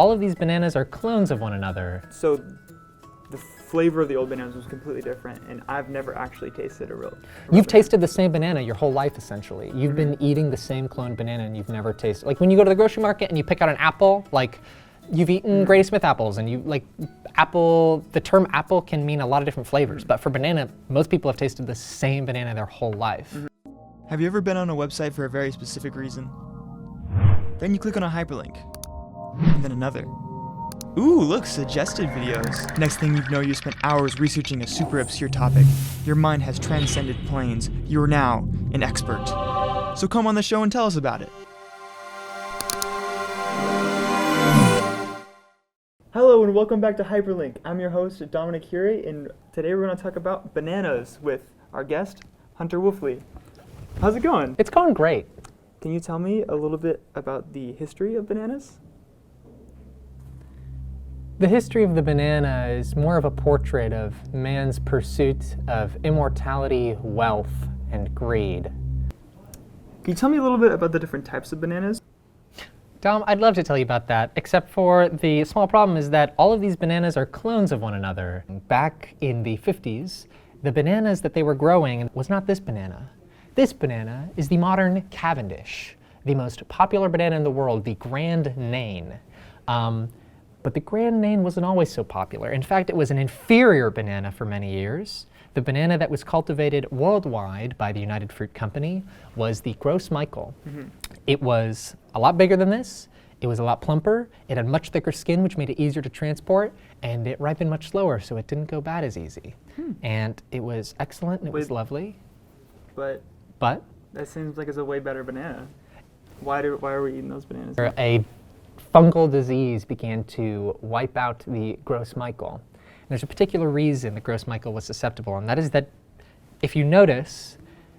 all of these bananas are clones of one another. So the flavor of the old bananas was completely different, and I've never actually tasted a real You've banana. tasted the same banana your whole life, essentially. You've been eating the same cloned banana and you've never tasted, like when you go to the grocery market and you pick out an apple, like you've eaten Granny Smith apples and you like apple, the term apple can mean a lot of different flavors, but for banana, most people have tasted the same banana their whole life. Have you ever been on a website for a very specific reason? Then you click on a hyperlink, and then another. Ooh, look, suggested videos. Next thing you know, you spent hours researching a super obscure topic. Your mind has transcended planes. You are now an expert. So come on the show and tell us about it. Hello and welcome back to Hyperlink. I'm your host, Dominic Hure, and today we're going to talk about bananas with our guest, Hunter Woelfle. How's it going? It's going great. Can you tell me a little bit about the history of bananas? The history of the banana is more of a portrait of man's pursuit of immortality, wealth, and greed. Can you tell me a little bit about the different types of bananas? Dom, I'd love to tell you about that, except for the small problem is that all of these bananas are clones of one another. Back in the 50s, the bananas that they were growing was not this banana. This banana is the modern Cavendish, the most popular banana in the world, the Grand Nain. But the Grand Nain wasn't always so popular. In fact, it was an inferior banana for many years. The banana that was cultivated worldwide by the United Fruit Company was the Gros Michel. It was a lot bigger than this. It was a lot plumper. It had much thicker skin, which made it easier to transport, and it ripened much slower, so it didn't go bad as easy. And it was excellent, and it was lovely. But that seems like it's a way better banana. Why are we eating those bananas? A fungal disease began to wipe out the Gros Michel. And there's a particular reason the Gros Michel was susceptible, and that is that if you notice,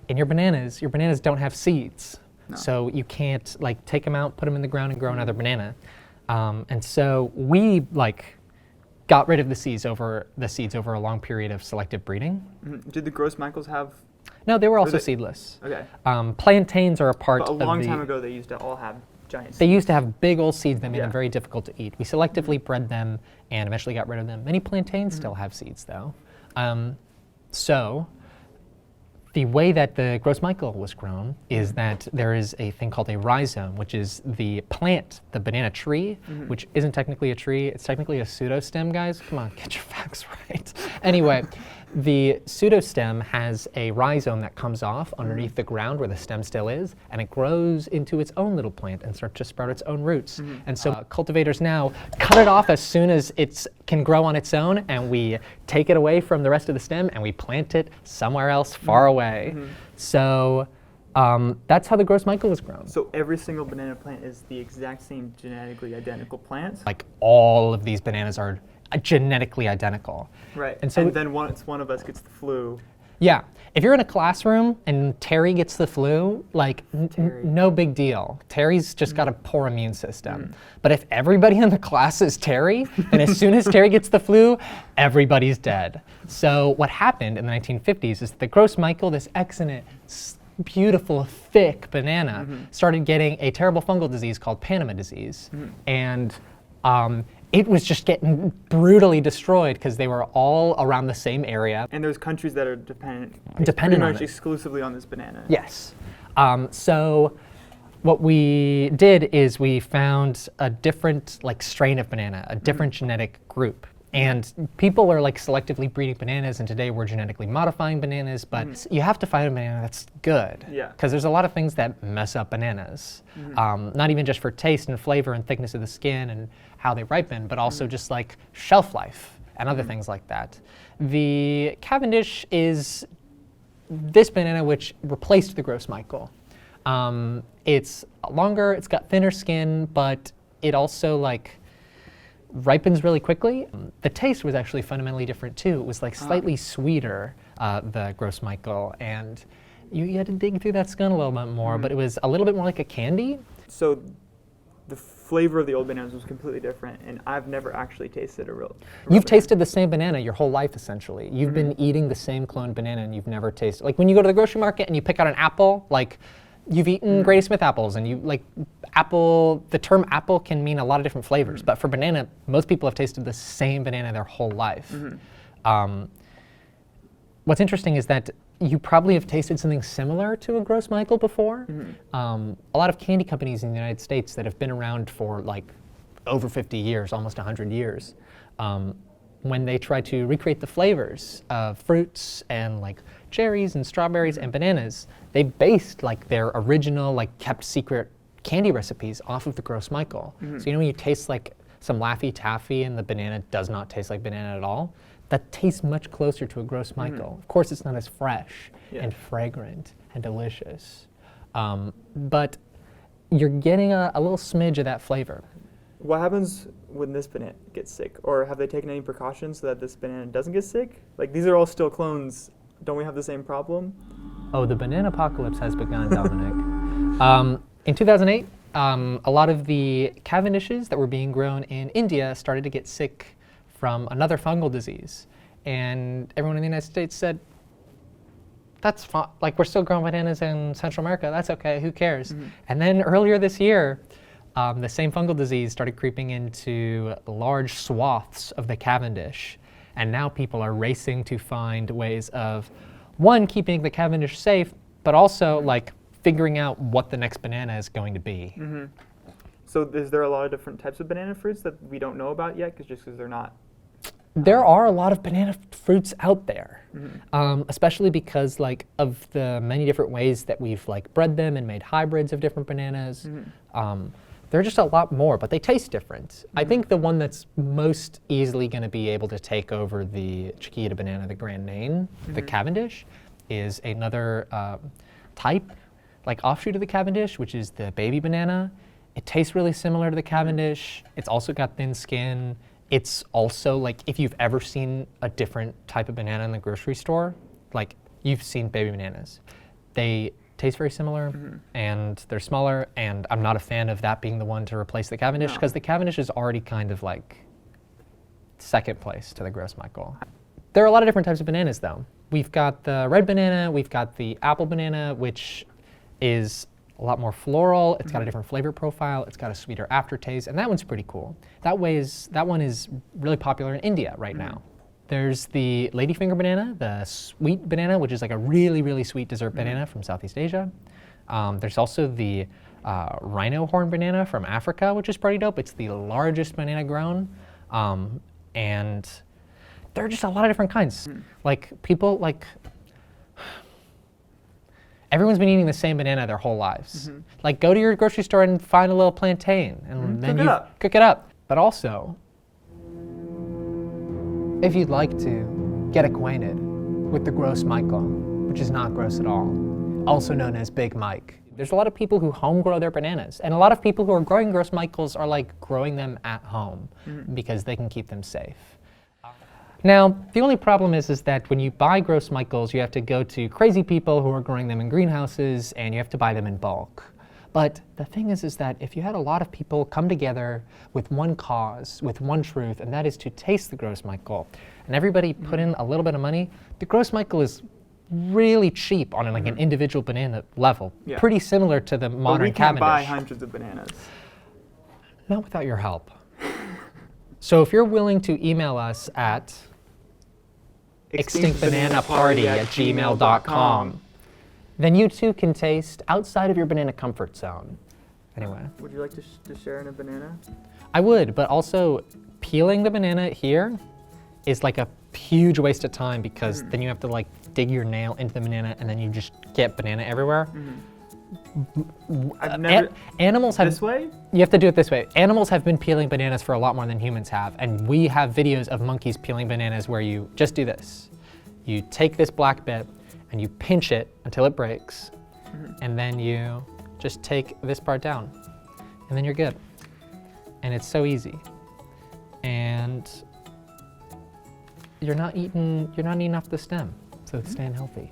in your bananas don't have seeds. No. So you can't like take them out, put them in the ground, and grow another banana. And so we got rid of the seeds over a long period of selective breeding. Did the Gros Michels have? No, they were also seedless. Okay. Plantains are a part But of a long time ago, they used to all have giant seeds. They used to have big old seeds that made them Yeah. very difficult to eat. We selectively bred them and eventually got rid of them. Many plantains still have seeds though. So the way that the Gros Michel was grown is that there is a thing called a rhizome, which is the plant, the banana tree, which isn't technically a tree, it's technically a pseudostem, guys. Come on, get your facts right. Anyway, the pseudostem has a rhizome that comes off underneath the ground where the stem still is, and it grows into its own little plant and starts to sprout its own roots. And so cultivators now cut it off as soon as it can grow on its own, and we take it away from the rest of the stem and we plant it somewhere else far away. So that's how the Gros Michel was grown. So every single banana plant is the exact same genetically identical plant? Like all of these bananas are genetically identical. Right, And so then once one of us gets the flu. yeah, if you're in a classroom and Terry gets the flu, like no big deal. Terry's just got a poor immune system. But if everybody in the class is Terry, then as soon as Terry gets the flu, everybody's dead. So what happened in the 1950s is the Gros Michel, this excellent, beautiful, thick banana, started getting a terrible fungal disease called Panama disease. And it was just getting brutally destroyed because they were all around the same area. And there's countries that are dependent Dependent pretty on much it. exclusively on this banana. Yes. So what we did is we found a different strain of banana, a different genetic group. And people are selectively breeding bananas, and today we're genetically modifying bananas, but you have to find a banana that's good. Yeah. Because there's a lot of things that mess up bananas. Not even just for taste and flavor and thickness of the skin and how they ripen, but also just shelf life and other things like that. The Cavendish is this banana which replaced the Gros Michel. It's longer, it's got thinner skin, but it also ripens really quickly. The taste was actually fundamentally different too. It was slightly sweeter, the Gros Michel, and you had to dig through that skin a little bit more, but it was a little bit more like a candy. So the flavor of the old bananas was completely different, and I've never actually tasted a real You've banana. tasted the same banana your whole life, essentially. You've been eating the same cloned banana and you've never tasted, when you go to the grocery market and you pick out an apple, you've eaten Granny Smith apples and you apple, the term apple can mean a lot of different flavors, but for banana, most people have tasted the same banana their whole life. What's interesting is that you probably have tasted something similar to a Gross Michael before. A lot of candy companies in the United States that have been around for like over 50 years, almost 100 years, when they try to recreate the flavors of fruits and like cherries and strawberries and bananas, they based like their original like kept secret candy recipes off of the Gross Michael. So you know when you taste like some Laffy Taffy and the banana does not taste like banana at all? That tastes much closer to a Gross Michael. Of course, it's not as fresh and fragrant and delicious, but you're getting a little smidge of that flavor. What happens when this banana gets sick? Or have they taken any precautions so that this banana doesn't get sick? Like, these are all still clones. Don't we have the same problem? Oh, the banana apocalypse has begun, Dominic. In 2008, a lot of the Cavendishes that were being grown in India started to get sick from another fungal disease. And everyone in the United States said, that's fine. Like, we're still growing bananas in Central America. That's okay. Who cares? And then earlier this year, the same fungal disease started creeping into large swaths of the Cavendish. And now people are racing to find ways of, one, keeping the Cavendish safe, but also like figuring out what the next banana is going to be. So is there a lot of different types of banana fruits that we don't know about yet, just because they're not? There are a lot of banana fruits out there, especially because like of the many different ways that we've like bred them and made hybrids of different bananas. There are just a lot more, but they taste different. I think the one that's most easily going to be able to take over the Chiquita banana, the Grand Nain, the Cavendish, is another type, like offshoot of the Cavendish, which is the baby banana. It tastes really similar to the Cavendish. It's also got thin skin. It's also like, if you've ever seen a different type of banana in the grocery store, like you've seen baby bananas. They taste very similar and they're smaller, and I'm not a fan of that being the one to replace the Cavendish because the Cavendish is already kind of like second place to the Gross Michael. There are a lot of different types of bananas though. We've got the red banana, we've got the apple banana, which is a lot more floral. It's got a different flavor profile. It's got a sweeter aftertaste, and that one's pretty cool. That one is really popular in India right now. There's the ladyfinger banana, the sweet banana, which is like a really, really sweet dessert banana from Southeast Asia. There's also the rhino horn banana from Africa, which is pretty dope. It's the largest banana grown, and there are just a lot of different kinds. Like people like. Everyone's been eating the same banana their whole lives. Like, go to your grocery store and find a little plantain, and then cook it up. But also, if you'd like to get acquainted with the Gross Michael, which is not gross at all, also known as Big Mike. There's a lot of people who home grow their bananas, and a lot of people who are growing Gross Michaels are like growing them at home because they can keep them safe. Now, the only problem is that when you buy Gross Michaels, you have to go to crazy people who are growing them in greenhouses, and you have to buy them in bulk. But the thing is that if you had a lot of people come together with one cause, with one truth, and that is to taste the Gross Michael, and everybody put in a little bit of money, the Gross Michael is really cheap on like an individual banana level, pretty similar to the modern Cavendish. But we can't buy hundreds of bananas. Not without your help. So if you're willing to email us at extinctbananaparty@gmail.com, then you too can taste outside of your banana comfort zone. Anyway. Would you like to share in a banana? I would, but also peeling the banana here is like a huge waste of time because then you have to like dig your nail into the banana and then you just get banana everywhere. I've never. Animals have. This way? You have to do it this way. Animals have been peeling bananas for a lot more than humans have, and we have videos of monkeys peeling bananas where you just do this. You take this black bit and you pinch it until it breaks, and then you just take this part down, and then you're good. And it's so easy. And you're not eating off the stem, so it's staying healthy.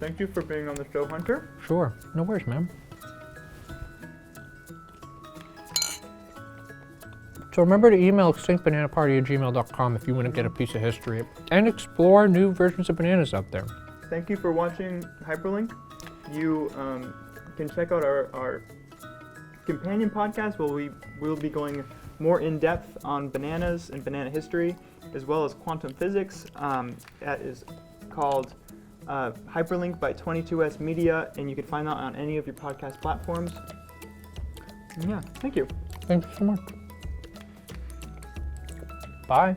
Thank you for being on the show, Hunter. Sure, no worries, man. So remember to email extinctbananaparty@gmail.com if you want to get a piece of history and explore new versions of bananas out there. Thank you for watching Hyperlink. You you can check out our companion podcast where we'll be going more in depth on bananas and banana history, as well as quantum physics. That is called Hyperlink by 22S Media, and you can find that on any of your podcast platforms. And yeah, thank you. Thank you so much. Bye.